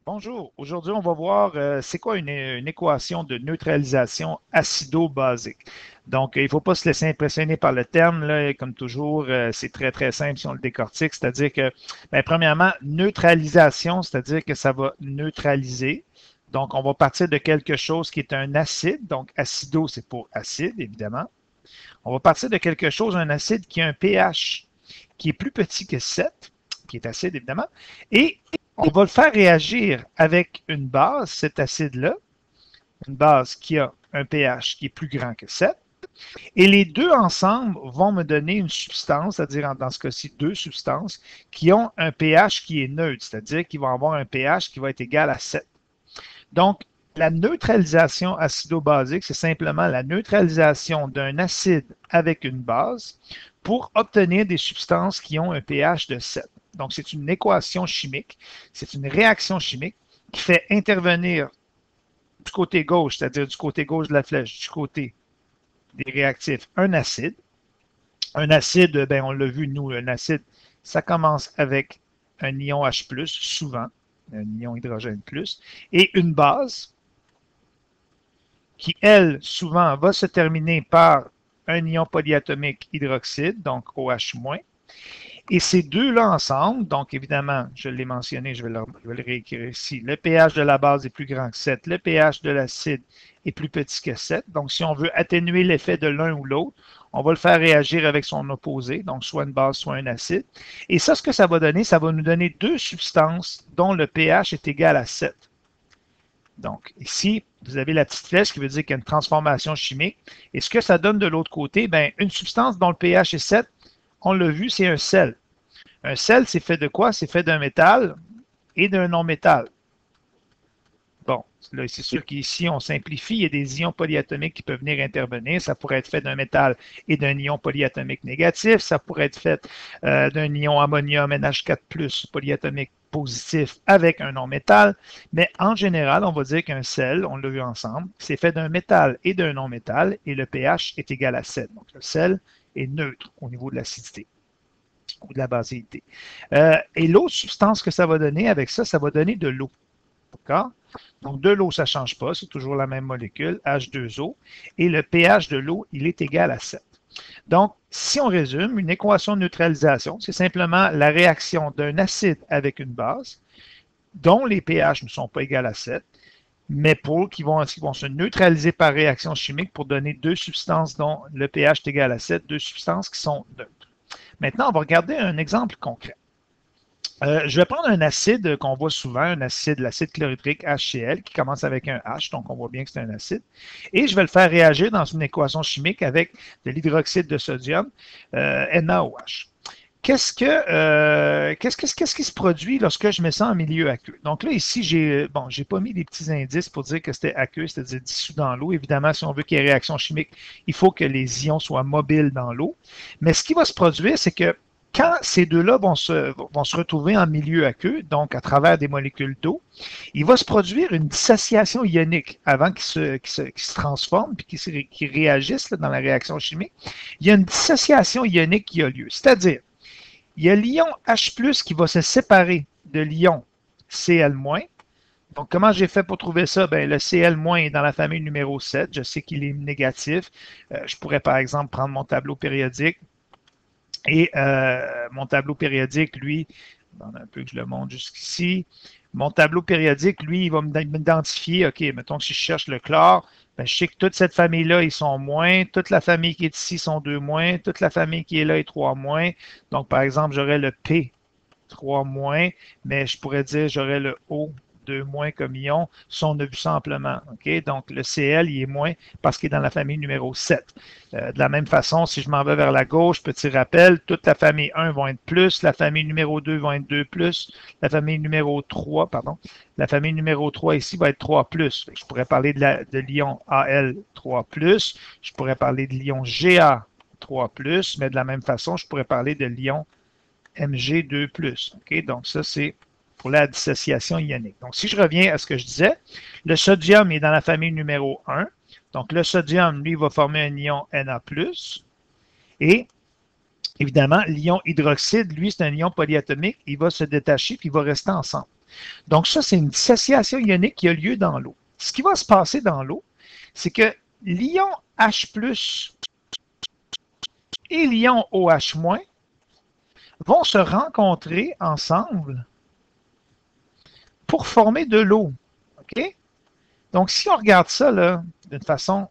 Bonjour, aujourd'hui on va voir c'est quoi une équation de neutralisation acido-basique. Donc il ne faut pas se laisser impressionner par le terme, là, comme toujours, c'est très très simple si on le décortique, c'est-à-dire que, premièrement, neutralisation, c'est-à-dire que ça va neutraliser. Donc on va partir de quelque chose qui est un acide, donc acido c'est pour acide évidemment. On va partir de quelque chose, un acide qui a un pH qui est plus petit que 7, qui est acide évidemment, et on va le faire réagir avec une base, cet acide-là, une base qui a un pH qui est plus grand que 7, et les deux ensemble vont me donner une substance, c'est-à-dire dans ce cas-ci deux substances, qui ont un pH qui est neutre, c'est-à-dire qu'ils vont avoir un pH qui va être égal à 7. Donc, la neutralisation acido-basique, c'est simplement la neutralisation d'un acide avec une base pour obtenir des substances qui ont un pH de 7. Donc, c'est une équation chimique, c'est une réaction chimique qui fait intervenir du côté gauche, c'est-à-dire du côté gauche de la flèche, du côté des réactifs, un acide. Un acide, ben, on l'a vu, nous, un acide, ça commence avec un ion H+, souvent, un ion hydrogène plus, et une base qui, elle, souvent, va se terminer par un ion polyatomique hydroxyde, donc OH-. Et ces deux-là ensemble, donc évidemment, je l'ai mentionné, je vais le réécrire ici, le pH de la base est plus grand que 7, le pH de l'acide est plus petit que 7. Donc, si on veut atténuer l'effet de l'un ou l'autre, on va le faire réagir avec son opposé, donc soit une base, soit un acide. Et ça, ce que ça va donner, ça va nous donner deux substances dont le pH est égal à 7. Donc, ici, vous avez la petite flèche qui veut dire qu'il y a une transformation chimique. Et ce que ça donne de l'autre côté, bien, une substance dont le pH est 7, on l'a vu, c'est un sel. Un sel, c'est fait de quoi? C'est fait d'un métal et d'un non-métal. Bon, là, c'est sûr qu'ici, on simplifie. Il y a des ions polyatomiques qui peuvent venir intervenir. Ça pourrait être fait d'un métal et d'un ion polyatomique négatif. Ça pourrait être fait d'un ion ammonium NH4+, polyatomique positif avec un non-métal. Mais en général, on va dire qu'un sel, on l'a vu ensemble, c'est fait d'un métal et d'un non-métal et le pH est égal à 7. Donc, le sel est neutre au niveau de l'acidité ou de la basicité. Et l'autre substance que ça va donner avec ça, ça va donner de l'eau. D'accord? Donc, de l'eau, ça ne change pas, c'est toujours la même molécule, H2O, et le pH de l'eau, il est égal à 7. Donc, si on résume, une équation de neutralisation, c'est simplement la réaction d'un acide avec une base, dont les pH ne sont pas égaux à 7, mais qui vont se neutraliser par réaction chimique pour donner deux substances dont le pH est égal à 7, deux substances qui sont neutres. Maintenant, on va regarder un exemple concret. Je vais prendre un acide qu'on voit souvent, l'acide chlorhydrique HCl, qui commence avec un H, donc on voit bien que c'est un acide, et je vais le faire réagir dans une équation chimique avec de l'hydroxyde de sodium, NaOH. Qu'est-ce qui se produit lorsque je mets ça en milieu aqueux? Donc là, ici, j'ai pas mis des petits indices pour dire que c'était aqueux, c'est-à-dire dissous dans l'eau. Évidemment, si on veut qu'il y ait réaction chimique, il faut que les ions soient mobiles dans l'eau. Mais ce qui va se produire, c'est que quand ces deux-là vont se retrouver en milieu aqueux, donc à travers des molécules d'eau, il va se produire une dissociation ionique avant qu'ils se transforment et qu'ils réagissent là, dans la réaction chimique. Il y a une dissociation ionique qui a lieu. C'est-à-dire, il y a l'ion H+, qui va se séparer de l'ion Cl-. Donc, comment j'ai fait pour trouver ça? Bien, le Cl- est dans la famille numéro 7. Je sais qu'il est négatif. Je pourrais, par exemple, prendre mon tableau périodique. Et mon tableau périodique, lui, un peu que je le montre jusqu'ici, mon tableau périodique, lui, il va m'identifier, OK, mettons que si je cherche le chlore, ben, je sais que toute cette famille-là, ils sont moins, toute la famille qui est ici sont 2 moins, toute la famille qui est là est 3 moins. Donc, par exemple, j'aurais le P 3 moins, mais je pourrais dire j'aurais le O 2 moins comme ion, ça on a vu ça amplement. Okay? Donc le Cl, il est moins parce qu'il est dans la famille numéro 7. De la même façon, si je m'en vais vers la gauche, petit rappel, toute la famille 1 va être plus, la famille numéro 2 va être 2 plus, la famille numéro 3, pardon, la famille numéro 3 ici va être 3 plus. Je pourrais parler de l'ion Al 3 plus, je pourrais parler de l'ion Ga 3 plus, mais de la même façon, je pourrais parler de l'ion Mg2+. Okay? Donc, ça, c'est pour la dissociation ionique. Donc, si je reviens à ce que je disais, le sodium est dans la famille numéro 1. Donc, le sodium, lui, va former un ion Na+. Et Évidemment, l'ion hydroxyde, lui, c'est un ion polyatomique, il va se détacher puis il va rester ensemble. Donc ça, c'est une dissociation ionique qui a lieu dans l'eau. Ce qui va se passer dans l'eau, c'est que l'ion H+ et l'ion OH- vont se rencontrer ensemble pour former de l'eau. OK? Donc, si on regarde ça d'une façon,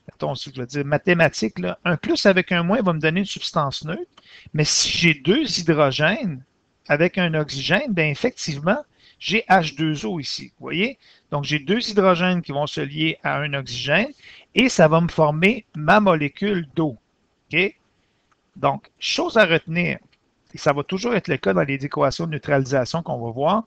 mettons, si je veux dire mathématique, là, un plus avec un moins va me donner une substance neutre, mais si j'ai deux hydrogènes avec un oxygène, bien effectivement, j'ai H2O ici. Vous voyez? Donc, j'ai deux hydrogènes qui vont se lier à un oxygène et ça va me former ma molécule d'eau. OK? Donc, chose à retenir, et ça va toujours être le cas dans les équations de neutralisation qu'on va voir,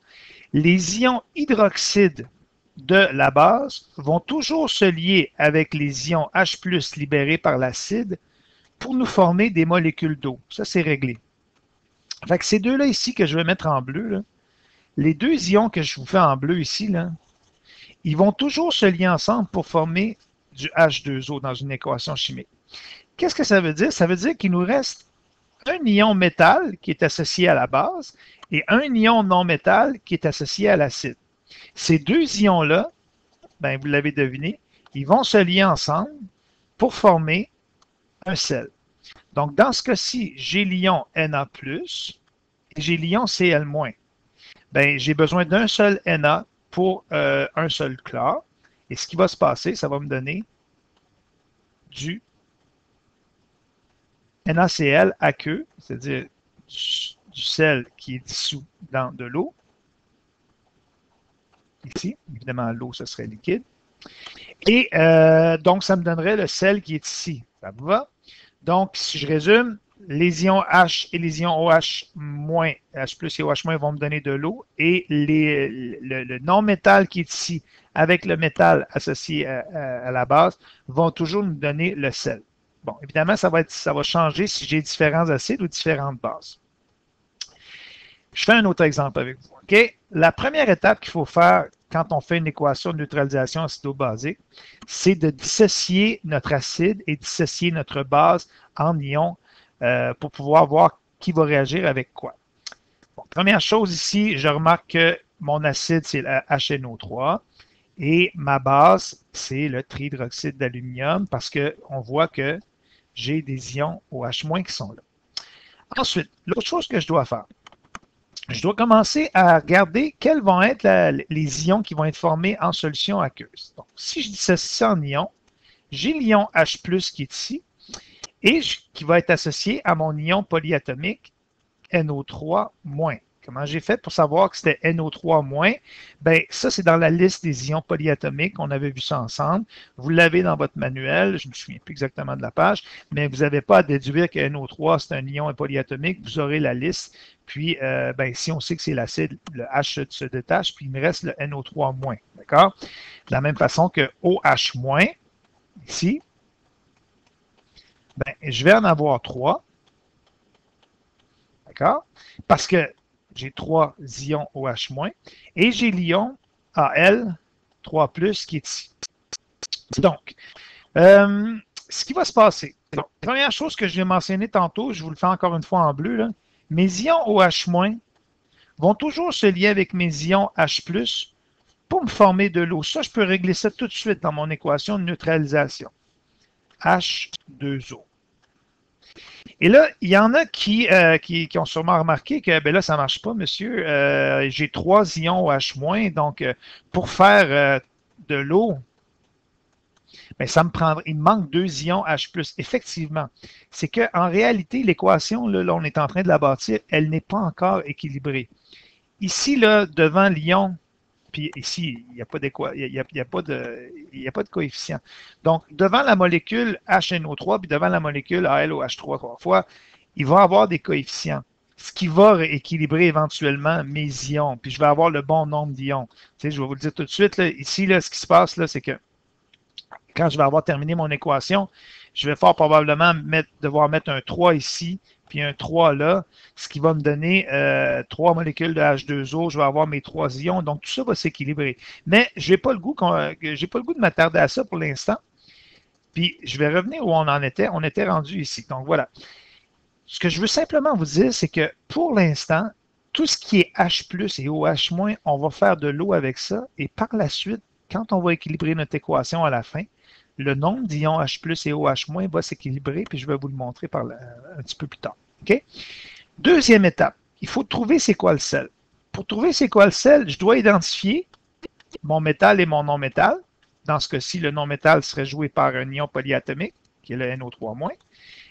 les ions hydroxydes de la base vont toujours se lier avec les ions H+ libérés par l'acide pour nous former des molécules d'eau. Ça, c'est réglé. Fait que ces deux-là ici que je vais mettre en bleu, là, les deux ions que je vous fais en bleu ici, là, ils vont toujours se lier ensemble pour former du H2O dans une équation chimique. Qu'est-ce que ça veut dire? Ça veut dire qu'il nous reste un ion métal qui est associé à la base et un ion non-métal qui est associé à l'acide. Ces deux ions-là, ben, vous l'avez deviné, ils vont se lier ensemble pour former un sel. Donc, dans ce cas-ci, j'ai l'ion Na+, et j'ai l'ion Cl-. Ben, j'ai besoin d'un seul Na pour un seul chlore. Et ce qui va se passer, ça va me donner du NaCl aqueux, c'est-à-dire du sel qui est dissous dans de l'eau. Ici, évidemment, l'eau, ce serait liquide. Et donc, ça me donnerait le sel qui est ici. Ça vous va? Donc, si je résume, les ions H et les ions OH-, H+ et OH- vont me donner de l'eau et le non-métal qui est ici avec le métal associé à la base vont toujours nous donner le sel. Bon, évidemment, ça va changer si j'ai différents acides ou différentes bases. Je fais un autre exemple avec vous. OK? La première étape qu'il faut faire quand on fait une équation de neutralisation acido-basique, c'est de dissocier notre acide et dissocier notre base en ions pour pouvoir voir qui va réagir avec quoi. Bon, première chose ici, je remarque que mon acide, c'est le HNO3 et ma base, c'est le trihydroxyde d'aluminium parce qu'on voit que j'ai des ions OH- qui sont là. Ensuite, l'autre chose que je dois faire, je dois commencer à regarder quels vont être les ions qui vont être formés en solution aqueuse. Donc, si je dissocie ça en ions, j'ai l'ion H+ qui est ici et qui va être associé à mon ion polyatomique NO3-. Comment j'ai fait pour savoir que c'était NO3-? Ben, ça, c'est dans la liste des ions polyatomiques. On avait vu ça ensemble. Vous l'avez dans votre manuel. Je ne me souviens plus exactement de la page, mais vous n'avez pas à déduire que NO3, c'est un ion polyatomique. Vous aurez la liste. Puis, ben, si on sait que c'est l'acide, le H se détache, puis il me reste le NO3-. D'accord? De la même façon que OH-, ici, ben, je vais en avoir 3. D'accord? Parce que j'ai 3 ions OH-, et j'ai l'ion Al3+, qui est ici. Donc, ce qui va se passer, donc, première chose que je vais mentionner tantôt, je vous le fais encore une fois en bleu, là, mes ions OH- vont toujours se lier avec mes ions H+ pour me former de l'eau. Ça, je peux régler ça tout de suite dans mon équation de neutralisation. H2O. Et là, il y en a qui ont sûrement remarqué que ben là, ça ne marche pas, monsieur. J'ai 3 ions OH-, donc pour faire de l'eau, ben, il me manque 2 ions H+. Effectivement, c'est qu'en réalité, l'équation, là, on est en train de la bâtir, elle n'est pas encore équilibrée. Ici, là, devant l'ion, puis ici, il n'y a pas de coefficient. Donc, devant la molécule HNO3, puis devant la molécule ALOH3 3 fois, il va y avoir des coefficients, ce qui va équilibrer éventuellement mes ions, puis je vais avoir le bon nombre d'ions. Tu sais, je vais vous le dire tout de suite, là, ici, là, ce qui se passe, là, c'est que quand je vais avoir terminé mon équation, je vais fort probablement devoir mettre un 3 ici, puis un 3 là, ce qui va me donner 3 molécules de H2O. Je vais avoir mes 3 ions, donc tout ça va s'équilibrer. Mais je n'ai pas le goût de m'attarder à ça pour l'instant. Puis je vais revenir où on en était. On était rendu ici. Donc voilà. ce que je veux simplement vous dire, c'est que pour l'instant, tout ce qui est H+ et OH-, on va faire de l'eau avec ça. Et par la suite, quand on va équilibrer notre équation à la fin, le nombre d'ions H+ et OH- va s'équilibrer, puis je vais vous le montrer un petit peu plus tard. OK? Deuxième étape, il faut trouver c'est quoi le sel. Pour trouver c'est quoi le sel, je dois identifier mon métal et mon non-métal. Dans ce cas-ci, le non-métal serait joué par un ion polyatomique, qui est le NO3-.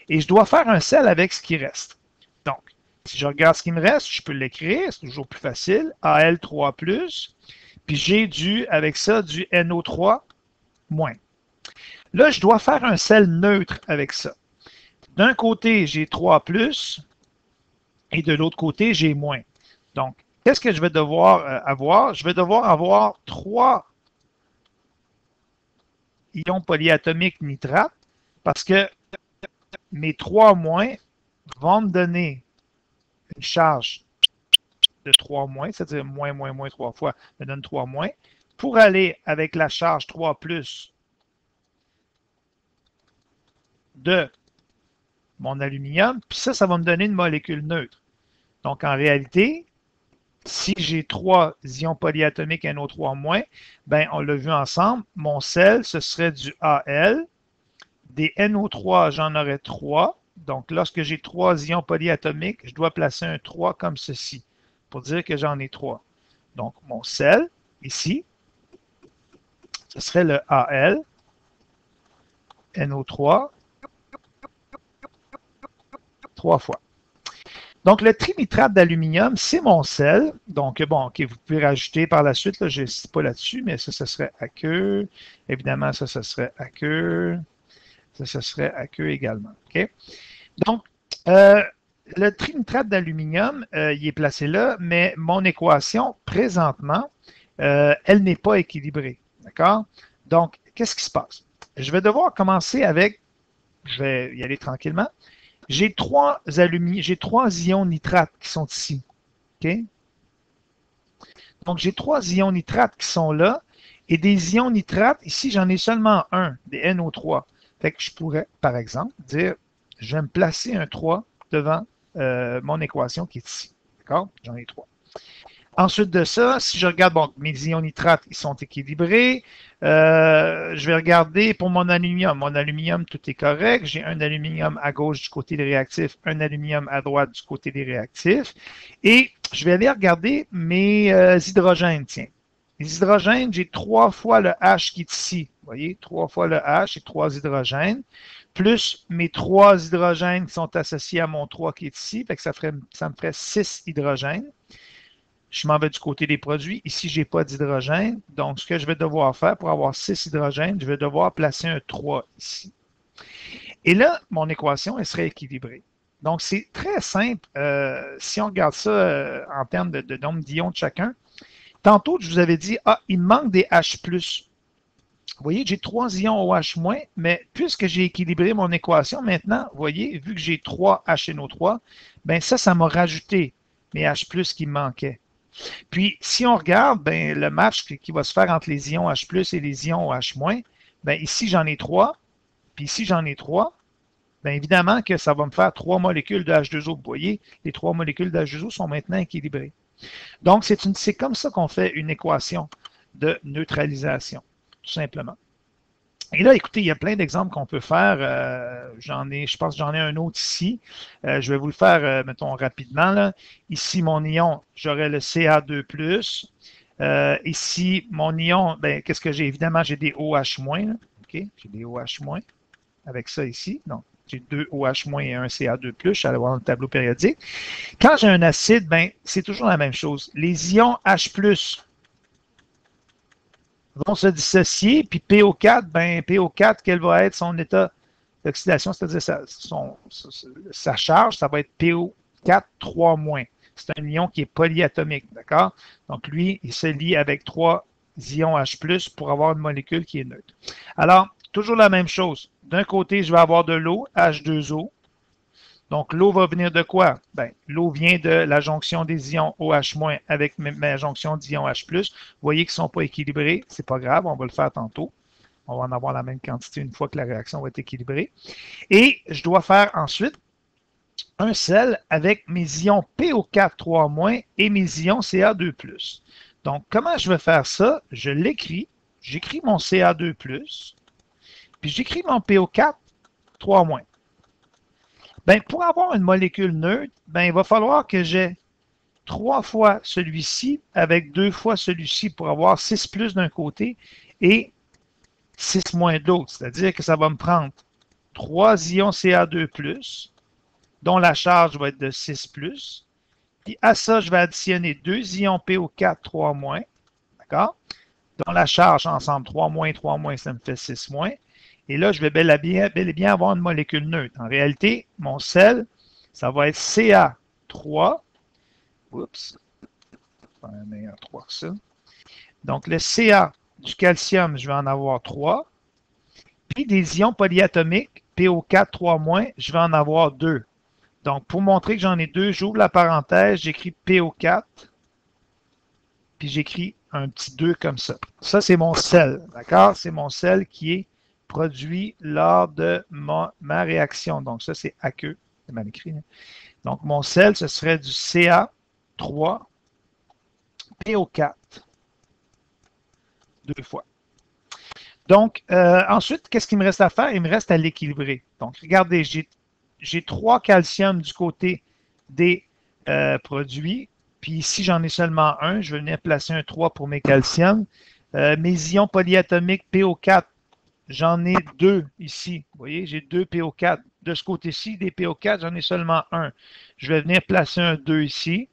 Et je dois faire un sel avec ce qui reste. Donc, si je regarde ce qui me reste, je peux l'écrire, c'est toujours plus facile. Al3+, puis j'ai avec ça du NO3-. Là, je dois faire un sel neutre avec ça. D'un côté, j'ai 3+, et de l'autre côté, j'ai moins. Donc, qu'est-ce que je vais devoir avoir? Je vais devoir avoir 3 ions polyatomiques nitrates parce que mes 3- vont me donner une charge de 3-, c'est-à-dire moins 3 fois, me donne 3-, pour aller avec la charge 3+ de mon aluminium, puis ça va me donner une molécule neutre. Donc, en réalité, si j'ai 3 ions polyatomiques NO3-, ben, on l'a vu ensemble, mon sel, ce serait du Al. Des NO3, j'en aurais 3. Donc, lorsque j'ai 3 ions polyatomiques, je dois placer un 3 comme ceci, pour dire que j'en ai 3. Donc, mon sel, ici, ce serait le Al, NO3, 3 fois. Donc, le trinitrate d'aluminium, c'est mon sel. Donc, bon, OK, vous pouvez rajouter par la suite, là, je n'insiste pas là-dessus, mais ça, ce serait aqueux. Évidemment, ça, ce serait aqueux. Ça, ce serait aqueux également. OK? Donc, le trinitrate d'aluminium, il est placé là, mais mon équation, présentement, elle n'est pas équilibrée. D'accord? Donc, qu'est-ce qui se passe? Je vais devoir commencer avec, je vais y aller tranquillement. J'ai 3 ions nitrates qui sont ici. OK? Donc, j'ai 3 ions nitrates qui sont là. Et des ions nitrates, ici, j'en ai seulement un, des NO3. Fait que je pourrais, par exemple, dire, je vais me placer un 3 devant mon équation qui est ici. D'accord? J'en ai 3. Ensuite de ça, si je regarde, bon, mes ions nitrates, ils sont équilibrés. Je vais regarder pour mon aluminium. Mon aluminium, tout est correct. J'ai un aluminium à gauche du côté des réactifs, un aluminium à droite du côté des réactifs. Et je vais aller regarder mes hydrogènes, tiens. Les hydrogènes, j'ai 3 fois le H qui est ici. Vous voyez, 3 fois le H et 3 hydrogènes, plus mes 3 hydrogènes qui sont associés à mon 3 qui est ici. Fait que ça me ferait 6 hydrogènes. Je m'en vais du côté des produits. Ici, je n'ai pas d'hydrogène. Donc, ce que je vais devoir faire pour avoir 6 hydrogènes, je vais devoir placer un 3 ici. Et là, mon équation, elle serait équilibrée. Donc, c'est très simple. Si on regarde ça en termes de nombre d'ions de chacun, tantôt, je vous avais dit, il me manque des H+. Vous voyez, j'ai 3 ions OH-, mais puisque j'ai équilibré mon équation, maintenant, vous voyez, vu que j'ai 3 HNO3, ben ça m'a rajouté mes H+, qui me manquaient. Puis, si on regarde ben, le match qui va se faire entre les ions H+ et les ions OH-, ben, ici, j'en ai 3, puis ici, j'en ai 3. Bien évidemment que ça va me faire 3 molécules de H2O. Vous voyez, les 3 molécules de H2O sont maintenant équilibrées. Donc, c'est comme ça qu'on fait une équation de neutralisation, tout simplement. Et là, écoutez, il y a plein d'exemples qu'on peut faire. Je pense que j'en ai un autre ici. Je vais vous le faire, mettons, rapidement. Là. Ici, mon ion, j'aurai le Ca2+. Ici, mon ion, ben, qu'est-ce que j'ai? Évidemment, j'ai des OH-. Là. OK? J'ai des OH- avec ça ici. Donc, j'ai 2 OH- et un Ca2+. Je suis allé voir dans le tableau périodique. Quand j'ai un acide, ben, c'est toujours la même chose. Les ions H+, vont se dissocier, puis PO4, ben PO4, quel va être son état d'oxydation, c'est-à-dire sa charge, ça va être PO4 3-. C'est un ion qui est polyatomique, d'accord? Donc lui, il se lie avec 3 ions H+, pour avoir une molécule qui est neutre. Alors, toujours la même chose. D'un côté, je vais avoir de l'eau, H2O. Donc, l'eau va venir de quoi? Ben, l'eau vient de la jonction des ions OH- avec ma jonction d'ions H+. Vous voyez qu'ils ne sont pas équilibrés. Ce n'est pas grave, on va le faire tantôt. On va en avoir la même quantité une fois que la réaction va être équilibrée. Et je dois faire ensuite un sel avec mes ions PO4 3- et mes ions Ca2+. Donc, comment je vais faire ça? Je l'écris. J'écris mon Ca2+, puis j'écris mon PO4 3-. Ben, pour avoir une molécule neutre, ben, il va falloir que j'ai 3 fois celui-ci avec 2 fois celui-ci pour avoir 6 plus d'un côté et 6 moins de l'autre. C'est-à-dire que ça va me prendre 3 ions Ca2+, dont la charge va être de 6 plus. Puis à ça, je vais additionner 2 ions PO4 3-, d'accord? Dont la charge ensemble 3-, ça me fait 6-. Et là, je vais bel et bien avoir une molécule neutre. En réalité, mon sel, ça va être Ca3. Oups, faire un meilleur 3 que ça. Donc, le Ca du calcium, je vais en avoir 3. Puis des ions polyatomiques, PO4 3-, je vais en avoir 2. Donc, pour montrer que j'en ai 2, j'ouvre la parenthèse, j'écris PO4, puis j'écris un petit 2 comme ça. Ça, c'est mon sel, d'accord? C'est mon sel qui est produit lors de ma réaction. Donc, ça, c'est aqueux. C'est mal écrit. Hein? Donc, mon sel, ce serait du Ca3, PO4, 2 fois. Donc, ensuite, qu'est-ce qu'il me reste à faire? Il me reste à l'équilibrer. Donc, regardez, j'ai 3 calcium du côté des produits. Puis ici, j'en ai seulement un. Je vais venir placer un 3 pour mes calciums. Mes ions polyatomiques PO4, j'en ai 2 ici. Vous voyez, j'ai 2 PO4. De ce côté-ci, des PO4, j'en ai seulement un. Je vais venir placer un 2 ici.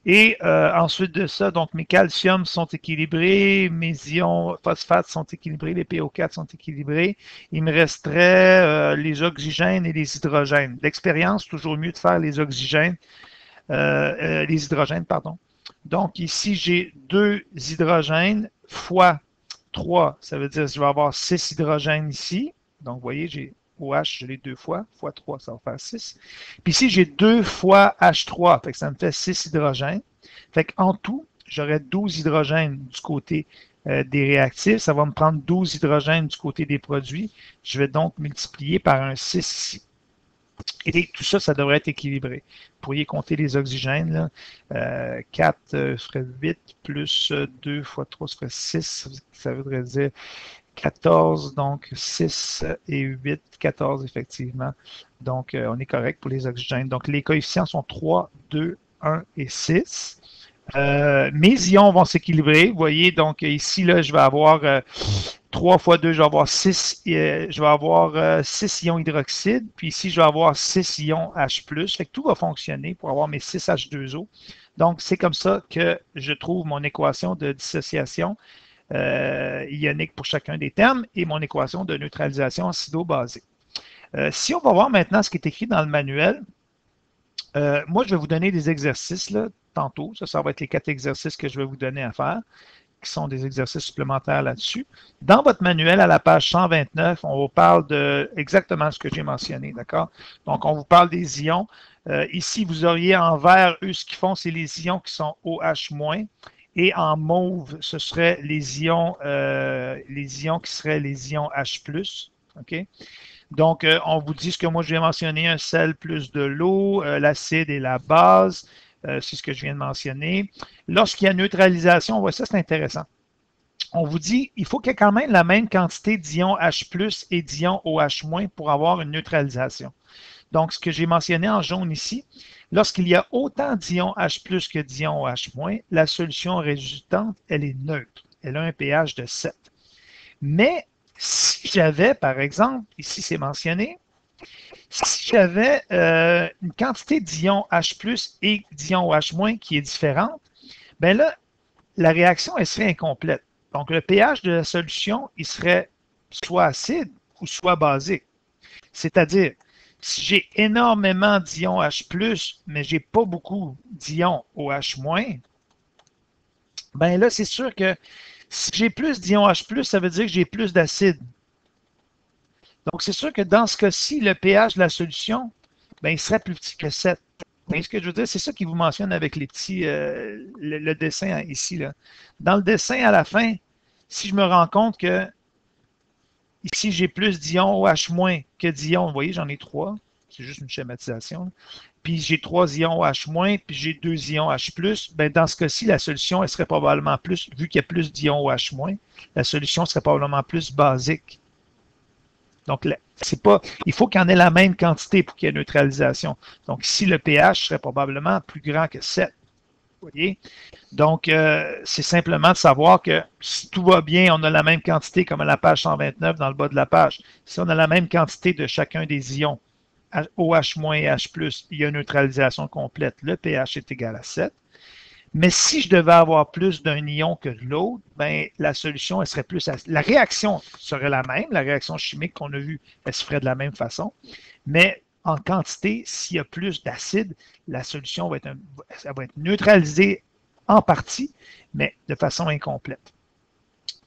Et ensuite de ça, donc mes calciums sont équilibrés, mes ions phosphates sont équilibrés, les PO4 sont équilibrés. Il me resterait les oxygènes et les hydrogènes. D'expérience, toujours mieux de faire les oxygènes, les hydrogènes, pardon. Donc ici, j'ai 2 hydrogènes fois 3, ça veut dire que je vais avoir 6 hydrogènes ici. Donc, vous voyez, j'ai OH, je l'ai 2 fois 3, ça va faire 6. Puis ici, j'ai 2 fois H3, fait que ça me fait 6 hydrogènes. Fait qu'en tout, j'aurai 12 hydrogènes du côté des réactifs. Ça va me prendre 12 hydrogènes du côté des produits. Je vais donc multiplier par un 6 ici. Et tout ça, ça devrait être équilibré. Vous pourriez compter les oxygènes. Là. 4 ferait 8, plus 2 fois 3 ferait 6. Ça voudrait dire 14, donc 6 et 8, 14 effectivement. Donc, on est correct pour les oxygènes. Donc, les coefficients sont 3, 2, 1 et 6. Mes ions vont s'équilibrer. Vous voyez, donc ici, là, je vais avoir 3 fois 2, je vais avoir 6, je vais avoir 6 ions hydroxyde, puis ici, je vais avoir 6 ions H+. Fait que tout va fonctionner pour avoir mes 6 H2O. Donc, c'est comme ça que je trouve mon équation de dissociation ionique pour chacun des termes et mon équation de neutralisation acido-basique. Si on va voir maintenant ce qui est écrit dans le manuel, moi, je vais vous donner des exercices là, tantôt. Ça va être les 4 exercices que je vais vous donner à faire, qui sont des exercices supplémentaires là-dessus. Dans votre manuel, à la page 129, on vous parle de exactement ce que j'ai mentionné, d'accord? Donc, on vous parle des ions. Ici, vous auriez en vert, eux, ce qu'ils font, c'est les ions qui sont OH-. Et en mauve, ce seraient les ions qui seraient les ions H+. OK? Donc, on vous dit ce que moi je viens de mentionner, un sel plus de l'eau, l'acide et la base. C'est ce que je viens de mentionner. Lorsqu'il y a neutralisation, on voit ça, c'est intéressant. On vous dit il faut qu'il y ait quand même la même quantité d'ions H+ et d'ions OH- pour avoir une neutralisation. Donc, ce que j'ai mentionné en jaune ici, lorsqu'il y a autant d'ions H+ que d'ions OH-, la solution résultante, elle est neutre. Elle a un pH de 7. Mais si j'avais, par exemple, ici c'est mentionné, si j'avais une quantité d'ions H+ et d'ions OH- qui est différente, bien là, la réaction, elle serait incomplète. Donc, le pH de la solution, il serait soit acide ou soit basique. C'est-à-dire, si j'ai énormément d'ions H+, mais j'ai pas beaucoup d'ions OH-, ben là, c'est sûr que si j'ai plus d'ions H+, ça veut dire que j'ai plus d'acide. Donc, c'est sûr que dans ce cas-ci, le pH de la solution, ben, il serait plus petit que 7. Mais ce que je veux dire, c'est ça qui vous mentionne avec les petits, le dessin ici. Là. Dans le dessin, à la fin, si je me rends compte que ici, j'ai plus d'ions OH- que d'ions, vous voyez, j'en ai 3. c'est juste une schématisation. Puis j'ai 3 ions H-, puis j'ai 2 ions H+. Ben, dans ce cas-ci, la solution, elle serait probablement plus, vu qu'il y a plus d'ions H-, la solution serait probablement plus basique. Donc, c'est pas, il faut qu'il y en ait la même quantité pour qu'il y ait neutralisation. Donc, ici, le pH serait probablement plus grand que 7. Vous voyez? Donc, c'est simplement de savoir que si tout va bien, on a la même quantité comme à la page 129 dans le bas de la page. Si on a la même quantité de chacun des ions, OH- et H+, il y a une neutralisation complète. Le pH est égal à 7. Mais si je devais avoir plus d'un ion que de l'autre, ben, la solution, elle serait plus... La réaction serait la même. La réaction chimique qu'on a vue, elle se ferait de la même façon. Mais en quantité, s'il y a plus d'acide, la solution va être, ça va être neutralisée en partie, mais de façon incomplète.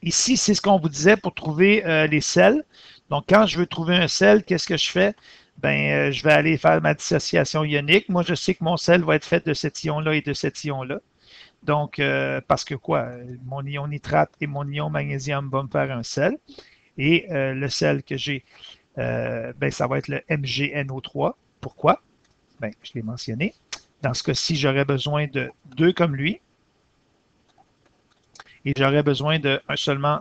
Ici, c'est ce qu'on vous disait pour trouver les sels. Donc, quand je veux trouver un sel, qu'est-ce que je fais? Ben, je vais aller faire ma dissociation ionique. Moi, je sais que mon sel va être fait de cet ion-là et de cet ion-là. Donc, parce que quoi? Mon ion nitrate et mon ion magnésium vont me faire un sel. Et le sel que j'ai, ben, ça va être le MgNO3. Pourquoi? Ben, je l'ai mentionné. Dans ce cas-ci, j'aurais besoin de 2 comme lui. Et j'aurais besoin de seulement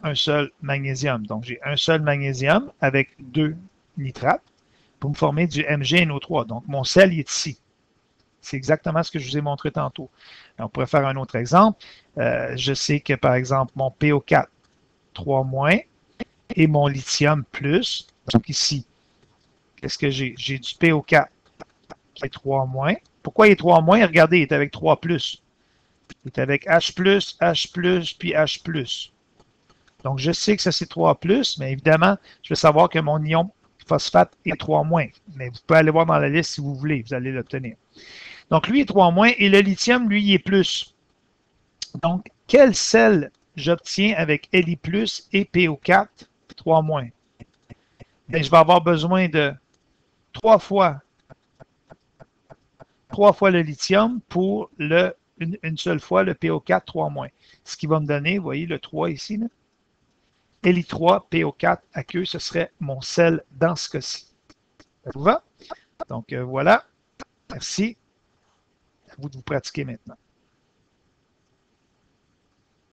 un seul magnésium. Donc, j'ai un seul magnésium avec 2 nitrates pour me former du MgNO3. Donc, mon sel il est ici. C'est exactement ce que je vous ai montré tantôt. On pourrait faire un autre exemple. Je sais que, par exemple, mon PO4 3- et mon lithium plus. Donc ici, qu'est-ce que j'ai? J'ai du PO4 qui est 3-. Pourquoi il est 3-? Regardez, il est avec 3+. Il est avec H+, H+, puis H+. Donc, je sais que ça, c'est 3+, mais évidemment, je veux savoir que mon ion phosphate est 3-. Mais vous pouvez aller voir dans la liste si vous voulez, vous allez l'obtenir. Donc, lui est 3- et le lithium, lui, il est plus. Donc, quel sel j'obtiens avec Li+, et PO4 3-? Bien, je vais avoir besoin de 3 fois le lithium pour une seule fois le PO4 3-. Ce qui va me donner, vous voyez le 3 ici, là, Li3, PO4 aqueux, ce serait mon sel dans ce cas-ci. Ça vous va? Donc, voilà. Merci. À vous de vous pratiquer maintenant.